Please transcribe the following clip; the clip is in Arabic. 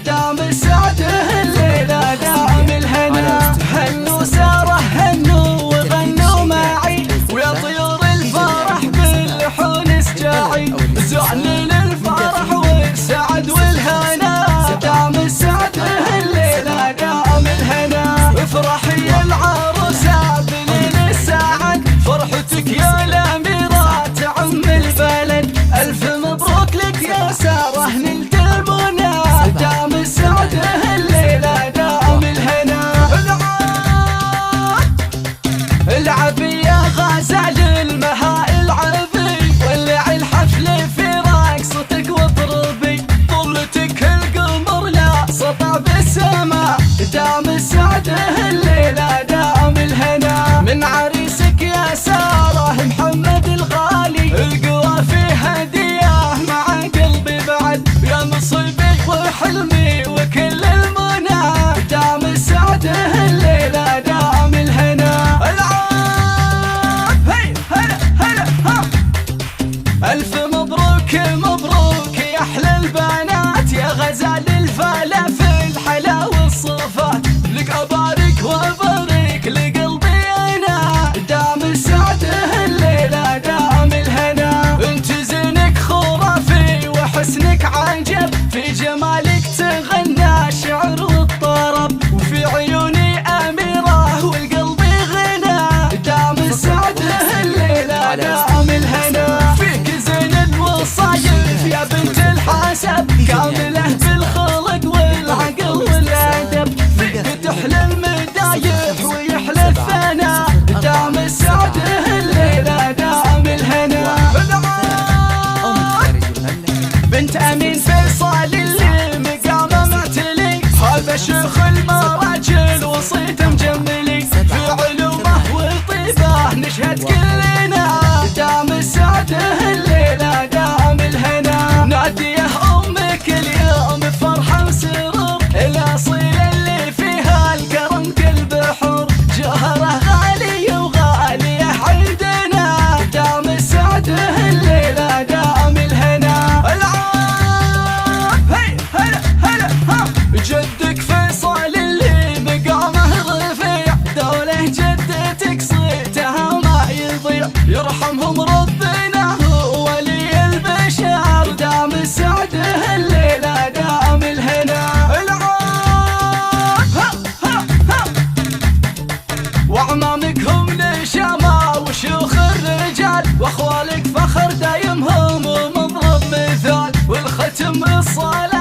دام السعد الليلة دام الهنا. هنوا ساره هنوا وغنوا معي ويا طيور الفرح باللحون اسجعي. زعلل الفرح والسعد والهنا دام السعد الليلة دام الهنا. افرحي يا العروسة بليل السعد فرحتك يا الأميرة تعم البلد. ألف مبروك لك يا ساره نلت المنى دام السعد الليلة دام الهنا. العبي يا غزال المها العبي ولعي الحفل في رقصتك واضربي. طلتك القمر لا سطع بالسما دام السعد الليلة دام الهنا. من عريسك يا ساره محمد الغالي القوى في هديه مع قلبي بعد. يا نصيبي وحلمي وكل المنى دام السعد الليلة دام الهنا. ألف مبروك مبروك يا أحلى البنات يا غزال الفلا في الحلا والصفات. لك أبارك وأبارك لقلبي أنا دام السعد الليلة دام الهنا. أنت زينك خرافي وحسنك عجب في جمالك تغنى الشعر والطرب. وفي عيوني أميرة والقلب غنى دام السعد الليلة دام الهنا. الوصايف يا بنت الحسب كاملة بالخلق والعقل والأدب. فيك تحلى المدايح ويحلى الثنا دام السعد الليلة دام الهنا. بنت أمين فيصل اللي مقامه معتلي هذا شيخ المراجل وصيت مجملي. في علومه وطيبه نشهد كلنا دام السعد الليلة دام الهنا. ناديه أمك اليوم بفرحة وسرور الأصيل اللي فيها الكرم كالبحور. جوهره غالي وغالية عندنا دام السعد الليلة دام الهنا. جدك فيصل اللي مقامه رفيع دوله جدتك صيتها ما يضيع. يرحمهم ربنا ولي البشر دام السعد الليلة دام الهنا. وأعمامك هم نشامة وشيوخ الرجال وأخوالك فخر دايمهم ومضرب مثال. والختم الصلاة